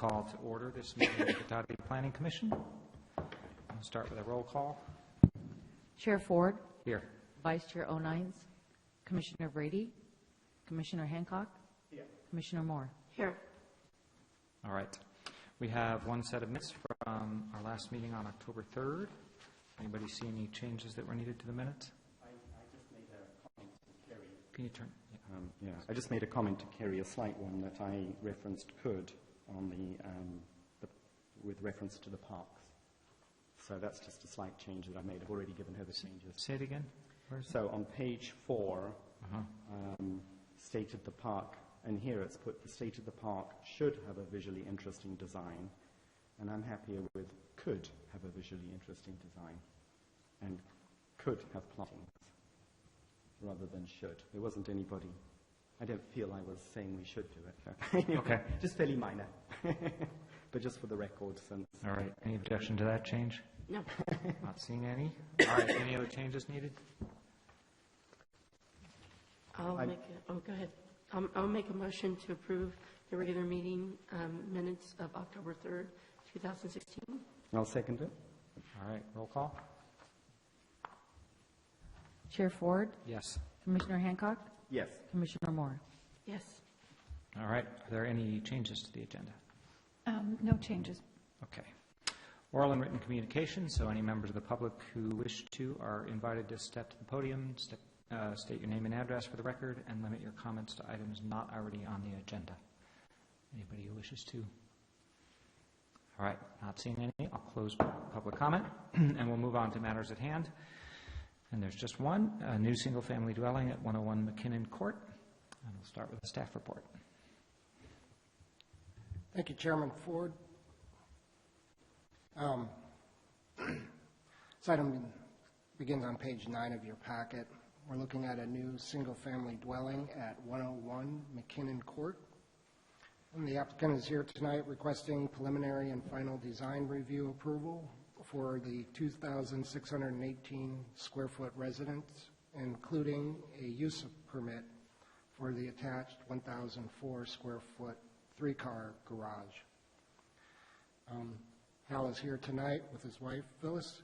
call to order this meeting of the Cotati Planning Commission. We'll start with a roll call. Chair Ford. Here. Vice Chair O'Nines. Commissioner Brady. Commissioner Hancock. Here. Commissioner Moore. Here. All right. We have one set of minutes from our last meeting on October 3rd. Anybody see any changes that were needed to the minutes? I just made a comment to Kerry. Can you turn? Yeah, I just made a comment to Kerry, a slight one, that I referenced could on with reference to the parks. So that's just a slight change that I made. I've already given her the changes. Say it again. Where is it? So on page 4, stated the park, and here it's put the state of the park should have a visually interesting design, and I'm happier with could have a visually interesting design, and could have plantings rather than should. There wasn't anybody. I don't feel I was saying we should do it. Anyway, Okay. Just fairly minor, but just for the record. Since All right. Any objection to that change? No. Not seeing any. All right. Any other changes needed? Go ahead. I'll make a motion to approve the regular meeting minutes of October 3rd, 2016. I'll second it. All right. Roll call. Chair Ford. Yes. Commissioner Hancock. Yes. Commissioner Moore. Yes. All right. Are there any changes to the agenda? No changes. Okay. Oral and written communication, so any members of the public who wish to are invited to step to the podium, state your name and address for the record, and limit your comments to items not already on the agenda. Anybody who wishes to? All right, not seeing any. I'll close public comment, and we'll move on to matters at hand. And there's just one, a new single-family dwelling at 101 McKinnon Court. And we'll start with the staff report. Thank you, Chairman Ford. This item begins on page 9 of your packet. We're looking at a new single-family dwelling at 101 McKinnon Court. And the applicant is here tonight requesting preliminary and final design review approval for the 2,618 square foot residence, including a use permit for the attached 1,004 square foot 3-car garage. Hal is here tonight with his wife, Phyllis.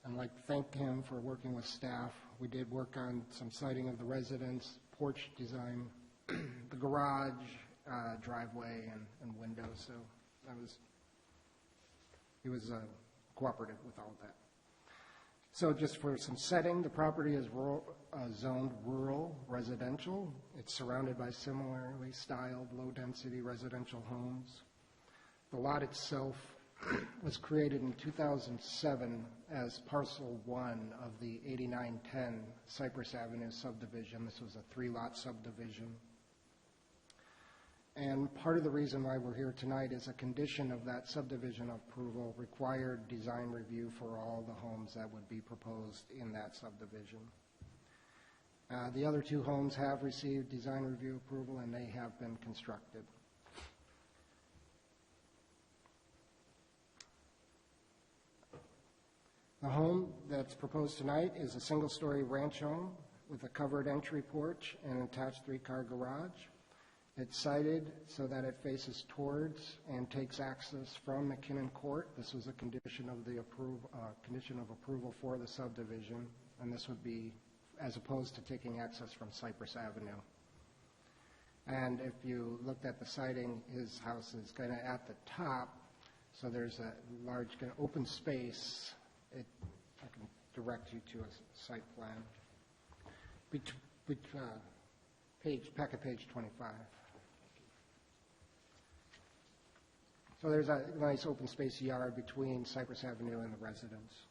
I'd like to thank him for working with staff. We did work on some siding of the residence, porch design, the garage, driveway, and windows. So he was cooperative with all of that. So just for some setting, the property is zoned rural residential. It's surrounded by similarly styled low-density residential homes. The lot itself was created in 2007 as Parcel 1 of the 8910 Cypress Avenue subdivision. This was a 3-lot subdivision. And part of the reason why we're here tonight is a condition of that subdivision approval required design review for all the homes that would be proposed in that subdivision. The other 2 homes have received design review approval and they have been constructed. The home that's proposed tonight is a single-story ranch home with a covered entry porch and an attached 3-car garage. It's sited so that it faces towards and takes access from McKinnon Court. This was a condition of the approval for the subdivision, and this would be as opposed to taking access from Cypress Avenue. And if you looked at the siding, his house is kind of at the top, so there's a large kind of open space. I can direct you to a site plan. Packet page 25. So there's a nice open space yard between Cypress Avenue and the residence.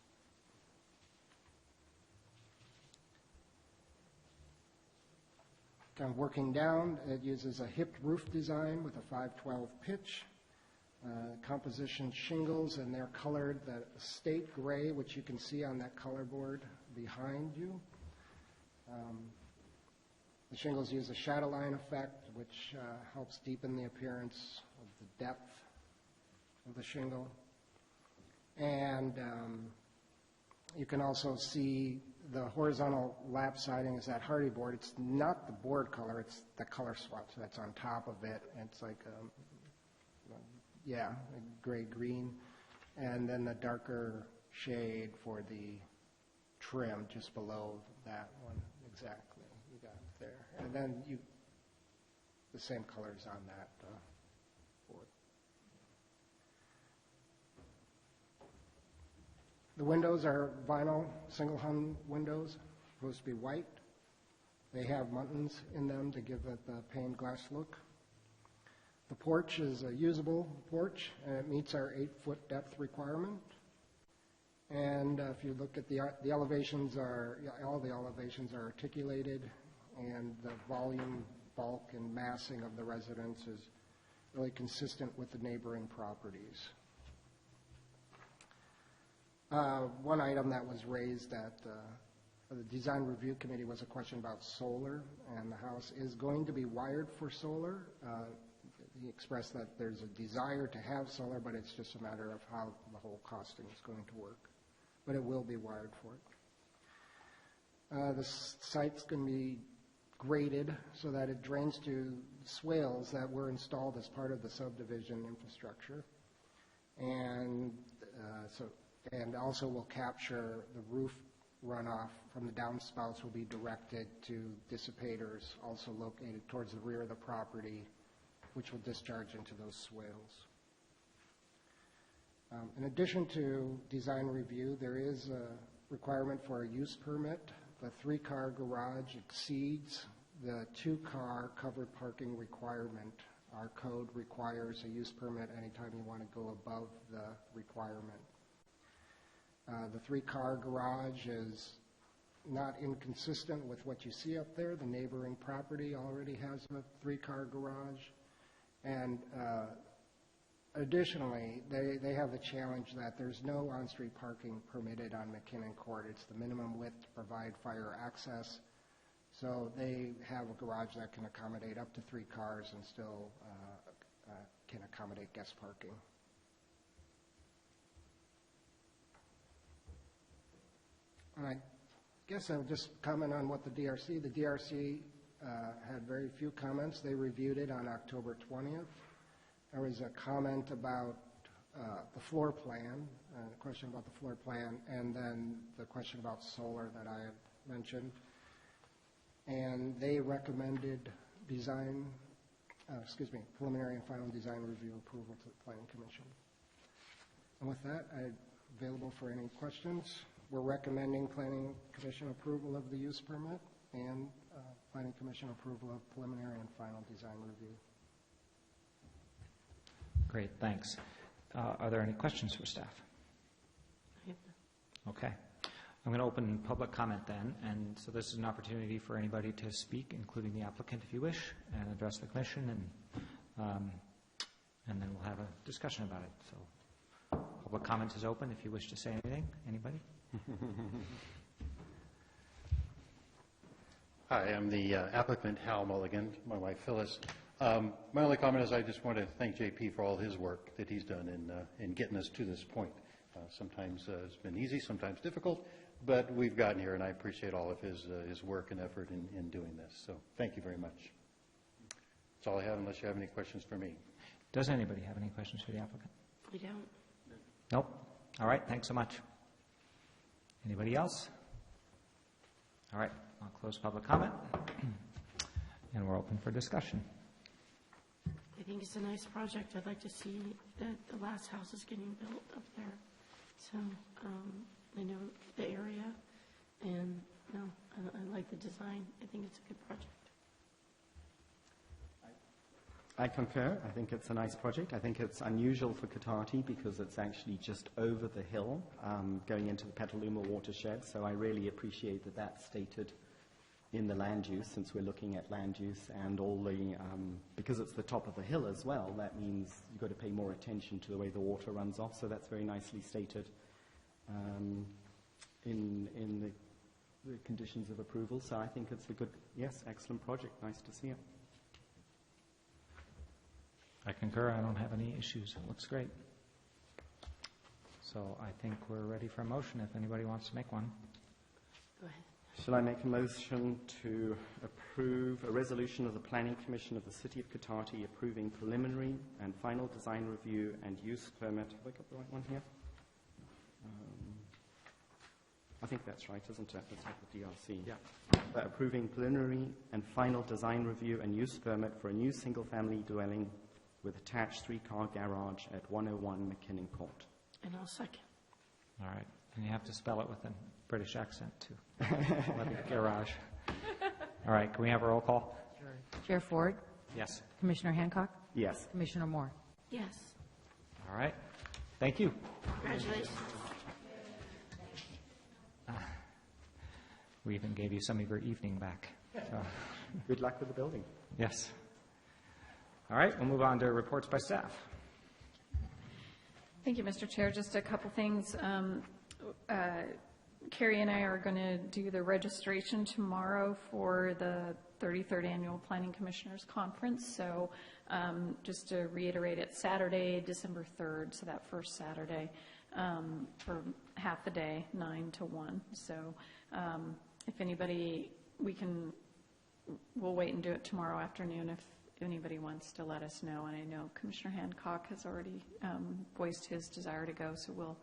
Kind of working down, it uses a hipped roof design with a 512 pitch. Composition shingles, and they're colored the state gray, which you can see on that color board behind you. The shingles use a shadow line effect, which helps deepen the appearance of the depth of the shingle. And you can also see the horizontal lap siding is that hardy board. It's not the board color, it's the color swatch that's on top of it. It's like yeah, a gray-green, and then the darker shade for the trim just below that one, exactly, you got it there. And then the same colors on that board. The windows are vinyl, single-hung windows, supposed to be white. They have muntins in them to give it the paned glass look. The porch is a usable porch, and it meets our 8-foot depth requirement. And if you look at the elevations all the elevations are articulated, and the volume, bulk, and massing of the residence is really consistent with the neighboring properties. One item that was raised at the Design Review Committee was a question about solar, and the house is going to be wired for solar. He expressed that there's a desire to have solar, but it's just a matter of how the whole costing is going to work. But it will be wired for it. The site's going to be graded so that it drains to swales that were installed as part of the subdivision infrastructure. And also will capture the roof runoff from the downspouts will be directed to dissipators also located towards the rear of the property, which will discharge into those swales. In addition to design review, there is a requirement for a use permit. The 3-car garage exceeds the 2-car covered parking requirement. Our code requires a use permit anytime you want to go above the requirement. The 3-car garage is not inconsistent with what you see up there. The neighboring property already has a 3-car garage. And additionally, they have the challenge that there's no on-street parking permitted on McKinnon Court. It's the minimum width to provide fire access. So they have a garage that can accommodate up to 3 cars and still can accommodate guest parking. And I guess I would just comment on what the DRC had very few comments. They reviewed it on October 20th. There was a comment about the floor plan, a question about the floor plan, and then the question about solar that I had mentioned. And they recommended preliminary and final design review approval to the Planning Commission. And with that, I'm available for any questions. We're recommending Planning Commission approval of the use permit and Planning Commission approval of preliminary and final design review. Great, thanks. Are there any questions for staff? Okay. I'm going to open public comment then, and so this is an opportunity for anybody to speak, including the applicant if you wish, and address the commission, and then we'll have a discussion about it. So public comment is open if you wish to say anything. Anybody? Hi, I'm the applicant, Hal Mulligan, my wife Phyllis. My only comment is I just want to thank JP for all his work that he's done in getting us to this point. Sometimes it's been easy, sometimes difficult, but we've gotten here, and I appreciate all of his work and effort in doing this. So thank you very much. That's all I have, unless you have any questions for me. Does anybody have any questions for the applicant? We don't. Nope. All right, thanks so much. Anybody else? All right, I'll close public comment, and we're open for discussion. I think it's a nice project. I'd like to see that the last house is getting built up there. So I know the area, and I like the design. I think it's a good project. I concur. I think it's a nice project. I think it's unusual for Cotati because it's actually just over the hill going into the Petaluma watershed. So I really appreciate that that's stated in the land use, since we're looking at land use and all the, because it's the top of the hill as well, that means you've got to pay more attention to the way the water runs off. So that's very nicely stated in the conditions of approval. So I think it's a good, yes, excellent project. Nice to see it. I concur. I don't have any issues. It looks great. So I think we're ready for a motion if anybody wants to make one. Go ahead. Shall I make a motion to approve a resolution of the Planning Commission of the City of Cotati approving preliminary and final design review and use permit? Have I got the right one here? I think that's right, isn't it? That's not the DRC. Yeah. Approving preliminary and final design review and use permit for a new single-family dwelling with attached three-car garage at 101 McKinnon Court. And I'll second. All right, and you have to spell it with a British accent, too. Garage. All right, can we have a roll call? Chair Ford, Yes. Commissioner Hancock, Yes. Commissioner Moore. Yes. All right, thank you. Congratulations. We even gave you some of your evening back. So, Good luck with the building. yes. All right, we'll move on to reports by staff. Thank you, Mr. Chair. Just a couple things. Carrie and I are going to do the registration tomorrow for the 33rd Annual Planning Commissioners Conference. So just to reiterate, it's Saturday, December 3rd, so that first Saturday, for half the day, 9 to 1. So if anybody, we'll wait and do it tomorrow afternoon if anybody wants to let us know. And I know Commissioner Hancock has already voiced his desire to go, so we'll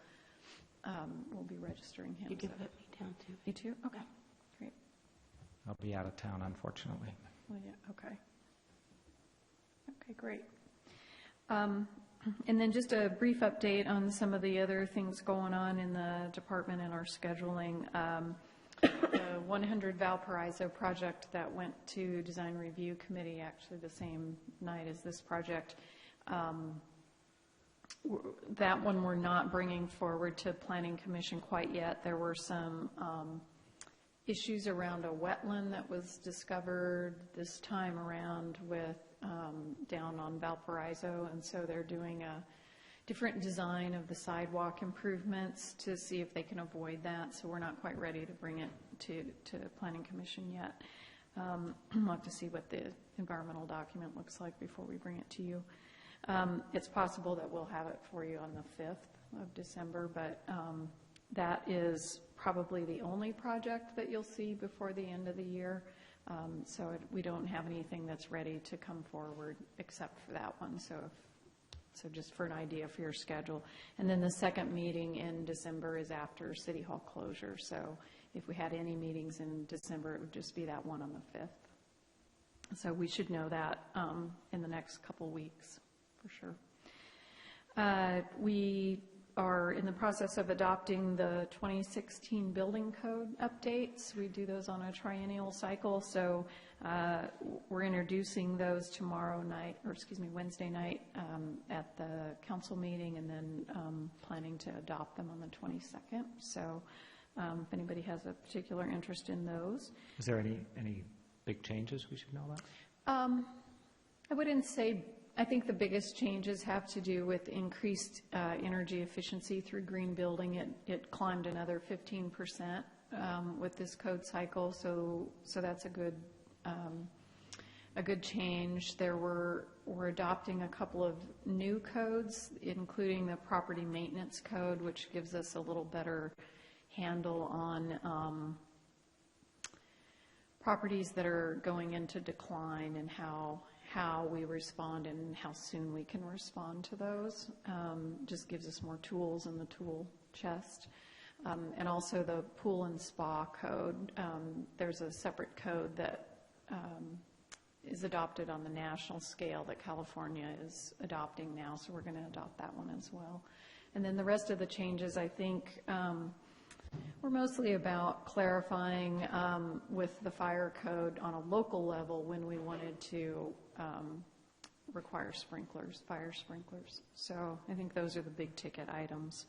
be registering him. You can So- put me down, too. You too? Okay, great. I'll be out of town, unfortunately. Well, yeah, okay. Okay, great. And then just a brief update on some of the other things going on in the department and our scheduling. The 100 Valparaiso project that went to Design Review Committee actually the same night as this project. That one we're not bringing forward to Planning Commission quite yet. There were some issues around a wetland that was discovered this time around with down on Valparaiso, and so they're doing a different design of the sidewalk improvements to see if they can avoid that. So we're not quite ready to bring it to Planning Commission yet. We'll have to see what the environmental document looks like before we bring it to you. It's possible that we'll have it for you on the 5th of December, but that is probably the only project that you'll see before the end of the year. We don't have anything that's ready to come forward except for that one. So just for an idea for your schedule. And then the second meeting in December is after City Hall closure. So if we had any meetings in December, it would just be that one on the 5th. So we should know that in the next couple weeks for sure. We are in the process of adopting the 2016 building code updates. We do those on a triennial cycle, so we're introducing those Wednesday night at the council meeting, and then planning to adopt them on the 22nd. So if anybody has a particular interest in those. Is there any big changes we should know about? I wouldn't say. I think the biggest changes have to do with increased energy efficiency through green building. It climbed another 15% with this code cycle, so that's a good change. We're adopting a couple of new codes, including the property maintenance code, which gives us a little better handle on properties that are going into decline and how we respond and how soon we can respond to those. Just gives us more tools in the tool chest. And also the pool and spa code. There's a separate code that is adopted on the national scale that California is adopting now, so we're going to adopt that one as well. And then the rest of the changes, I think, were mostly about clarifying with the fire code on a local level when we wanted to require fire sprinklers. So I think those are the big ticket items.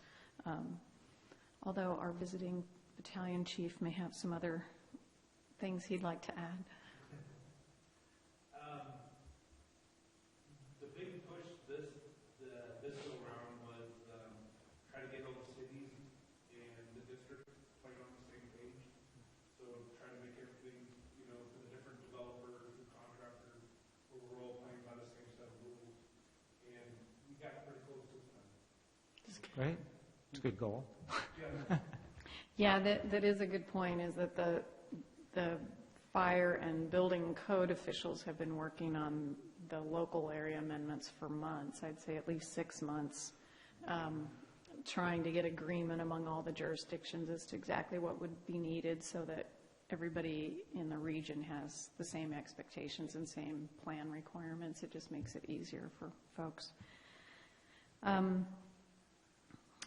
Although our visiting battalion chief may have some other things he'd like to add. The big push this go around was trying to get all the cities and the district playing on the same page. So trying to make everything, for the different developers and contractors, where we're all playing by the same set of rules. And we got pretty close this time. Right? It's a good goal. Yeah, that is a good point, is that the fire and building code officials have been working on the local area amendments for months, I'd say at least 6 months, trying to get agreement among all the jurisdictions as to exactly what would be needed so that everybody in the region has the same expectations and same plan requirements. It just makes it easier for folks.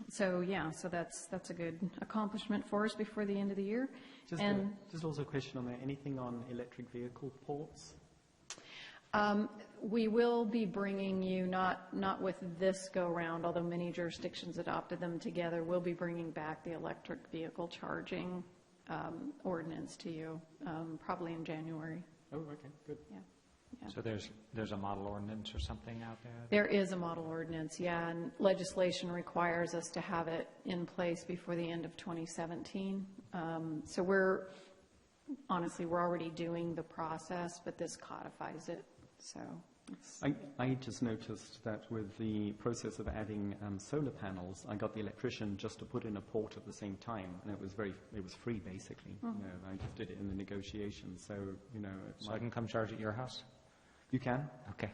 So that's a good accomplishment for us before the end of the year. Just also a question on that. Anything on electric vehicle ports? We will be bringing you, not with this go-round, although many jurisdictions adopted them together, we'll be bringing back the electric vehicle charging ordinance to you, probably in January. Oh, okay, good. Yeah. So there's a model ordinance or something out there? There is a model ordinance, yeah, and legislation requires us to have it in place before the end of 2017. So we're already doing the process, but this codifies it, so. I just noticed that with the process of adding solar panels, I got the electrician just to put in a port at the same time, and it was free basically. You know, I just did it in the negotiations, so you know. So I can come charge at your house? You can. Okay.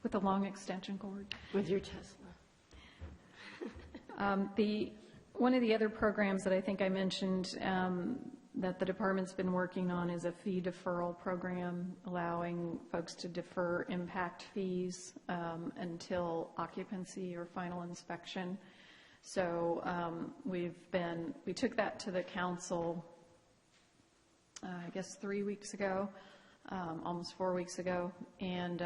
With a long extension cord. With your Tesla. One of the other programs that I think I mentioned that the department's been working on is a fee deferral program, allowing folks to defer impact fees until occupancy or final inspection. So we took that to the council, I guess 3 weeks ago, almost 4 weeks ago, and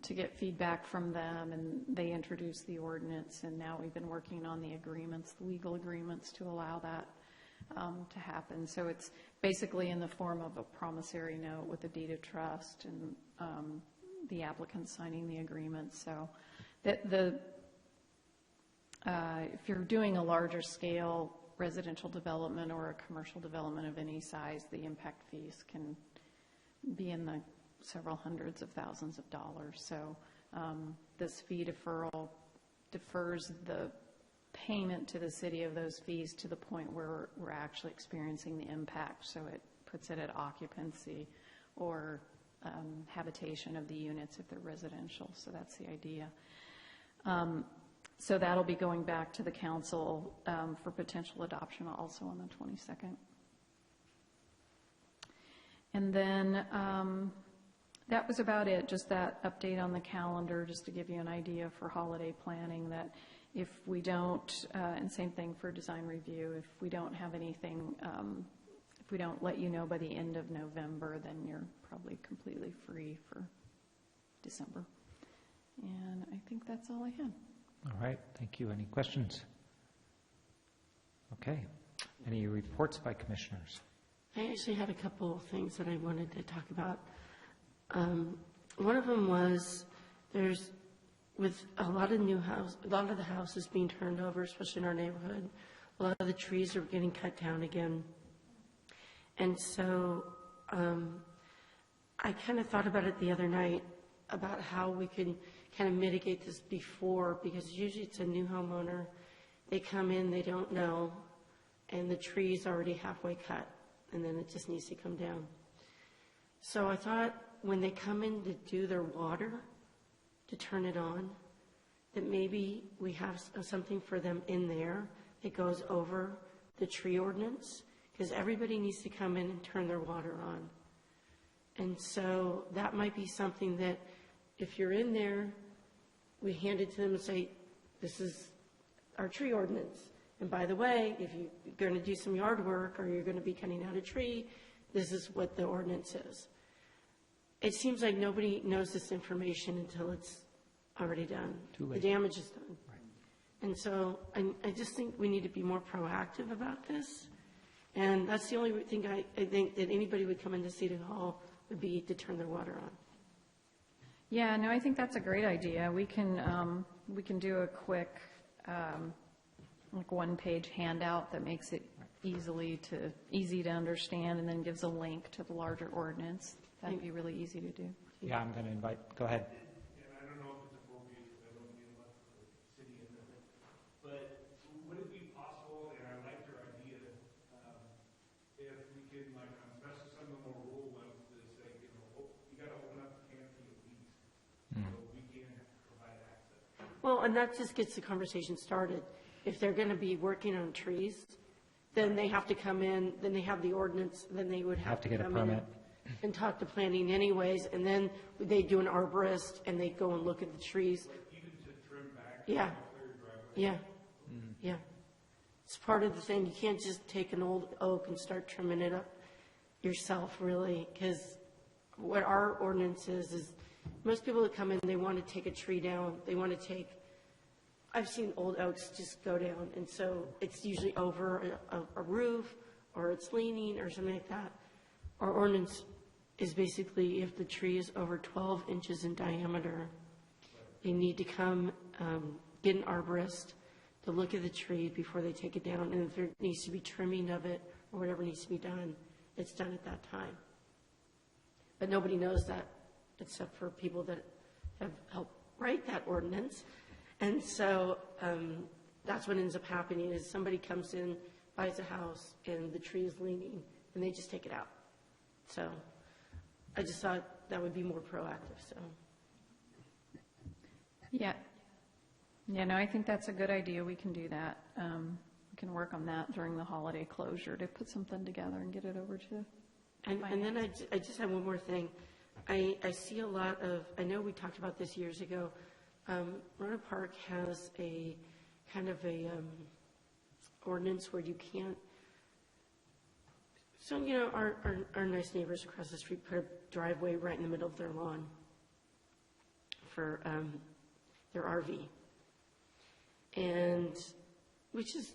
to get feedback from them, and they introduced the ordinance, and now we've been working on the agreements, the legal agreements to allow that to happen. So it's basically in the form of a promissory note with a deed of trust and the applicant signing the agreement. So if you're doing a larger scale residential development or a commercial development of any size, the impact fees can be in the several hundreds of thousands of dollars. So this fee deferral defers the payment to the city of those fees to the point where we're actually experiencing the impact. So it puts it at occupancy or habitation of the units if they're residential. So that's the idea. So that'll be going back to the council for potential adoption also on the 22nd. And then that was about it, just that update on the calendar, just to give you an idea for holiday planning, that if we don't, and same thing for design review, if we don't have anything, if we don't let you know by the end of November, then you're probably completely free for December. And I think that's all I had. All right, thank you. Any questions? Okay. Any reports by commissioners? I actually had a couple of things that I wanted to talk about. One of them was there's, with a lot of the houses being turned over, especially in our neighborhood, a lot of the trees are getting cut down again. And so I kind of thought about it the other night, about how we could kind of mitigate this before, because usually it's a new homeowner. They come in, they don't know, and the tree's already halfway cut, and then it just needs to come down. So I thought when they come in to do their water, to turn it on, that maybe we have something for them in there that goes over the tree ordinance, because everybody needs to come in and turn their water on. And so that might be something that if you're in there, we hand it to them and say, this is our tree ordinance. And by the way, if you're going to do some yard work or you're going to be cutting out a tree, this is what the ordinance is. It seems like nobody knows this information until it's already done. Too late. The damage is done. Right. And so I just think we need to be more proactive about this. And that's the only thing I think that anybody would come into City Hall would be to turn their water on. Yeah, no, I think that's a great idea. We can do a quick, like one-page handout that makes it easy to understand, and then gives a link to the larger ordinance. That'd be really easy to do. Yeah, I'm going to invite, go ahead. And I don't know if it's appropriate because I don't deal much with the city in it, but would it be possible, and I like your idea, and that just gets the conversation started. If they're going to be working on trees, then they have to come in, then they have the ordinance, then they would have to get a come in permit. and talk to planning anyways, and then they do an arborist, and they go and look at the trees. Even to trim back. Yeah, Clear driveway. yeah, yeah. It's part of the thing. You can't just take an old oak and start trimming it up yourself, really, because what our ordinance is most people that come in, they want to take a tree down. They want to take, I've seen old oaks just go down, and so it's usually over a roof, or it's leaning, or something like that. Our ordinance is basically if the tree is over 12 inches in diameter, they need to come get an arborist to look at the tree before they take it down, and if there needs to be trimming of it or whatever needs to be done, it's done at that time. But nobody knows that except for people that have helped write that ordinance. And so that's what ends up happening is somebody comes in, buys a house, and the tree is leaning, and they just take it out. So I just thought that would be more proactive, so. Yeah. Yeah, no, I think that's a good idea. We can do that. We can work on that during the holiday closure to put something together and get it over to. And then I just have one more thing. I see a lot of, I know we talked about this years ago, Roanoke Park has a kind of a ordinance where you can't, so, you know, our nice neighbors across the street put a driveway right in the middle of their lawn for their RV. And, which is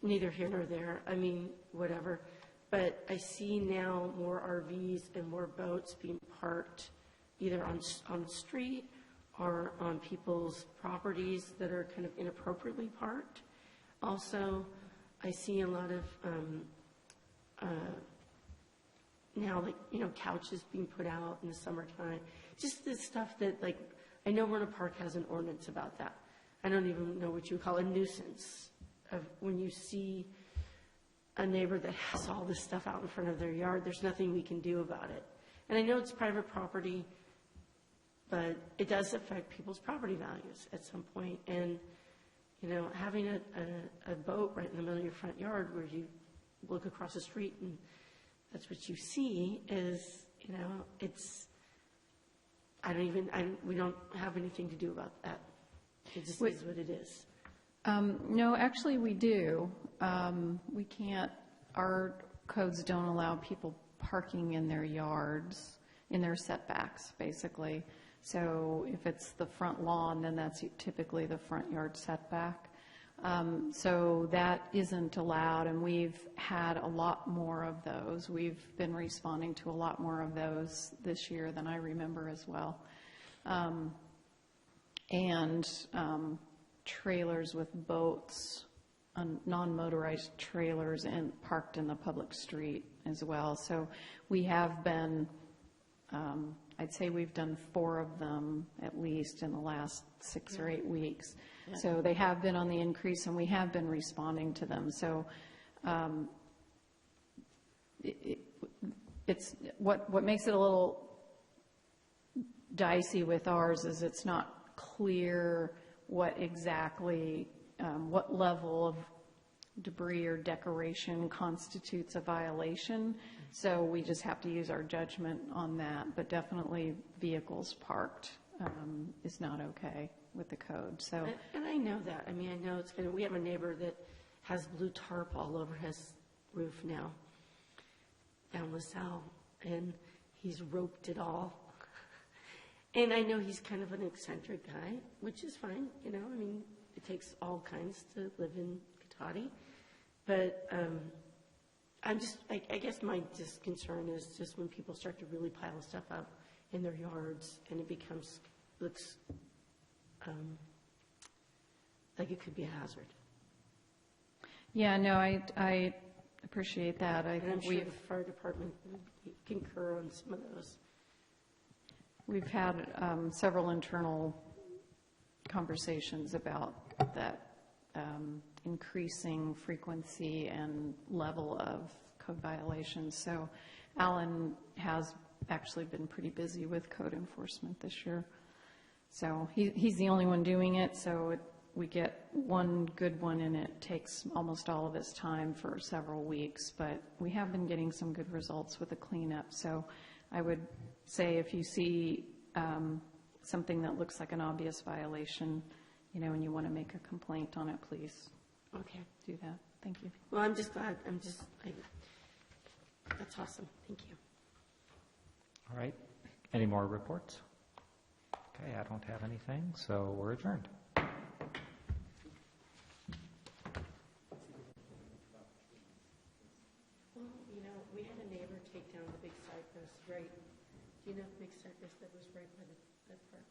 neither here nor there, I mean, whatever. But I see now more RVs and more boats being parked either on the street or on people's properties that are kind of inappropriately parked. Also, I see a lot of now, like, you know, couches being put out in the summertime. Just this stuff that, like, I know Roanoke Park has an ordinance about that. I don't even know what you would call a nuisance of when you see a neighbor that has all this stuff out in front of their yard. There's nothing we can do about it. And I know it's private property, but it does affect people's property values at some point. And, you know, having a boat right in the middle of your front yard where you look across the street and that's what you see is, you know, it's, we don't have anything to do about that. It just is what it is. No, actually we do. We can't, our codes don't allow people parking in their yards, in their setbacks, basically. So if it's the front lawn, then that's typically the front yard setback. So that isn't allowed, and we've had a lot more of those. We've been responding to a lot more of those this year than I remember as well. Trailers with boats, non-motorized trailers parked in the public street as well. So we have been, I'd say we've done 4 of them at least in the last 6 or 8 weeks. Yeah. So they have been on the increase, and we have been responding to them. So it's what makes it a little dicey with ours is it's not clear what exactly, what level of debris or decoration constitutes a violation. So we just have to use our judgment on that. But definitely vehicles parked is not okay with the code. So, and I know that. I mean, I know it's going to, we have a neighbor that has blue tarp all over his roof now down LaSalle, and he's roped it all. And I know he's kind of an eccentric guy, which is fine, you know. I mean, it takes all kinds to live in Cotati. But I guess my just concern is just when people start to really pile stuff up in their yards and it looks like it could be a hazard. Yeah, no, I appreciate that. And I'm sure the fire department would concur on some of those. We've had several internal conversations about that increasing frequency and level of code violations. So Alan has actually been pretty busy with code enforcement this year. So he's the only one doing it, so we get one good one, and it takes almost all of his time for several weeks. But we have been getting some good results with the cleanup. So I would say if you see something that looks like an obvious violation, and you want to make a complaint on it, please Okay. do that. Thank you. Well, I'm just glad, that's awesome. Thank you. All right. Any more reports? Okay, I don't have anything, so we're adjourned. Well, we had a neighbor take down the big cypress right, do you know the big cypress that was right by the park?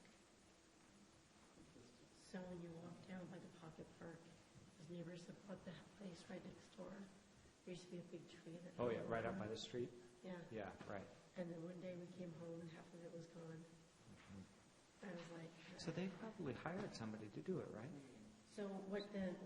So when you walk down by the pocket park, his neighbors have bought the place right next door. There used to be a big tree that. Oh, yeah, right up by the street? Yeah, Yeah, right. and then one day we came home and half of it was gone. I was like. So they probably hired somebody to do it, right? So what the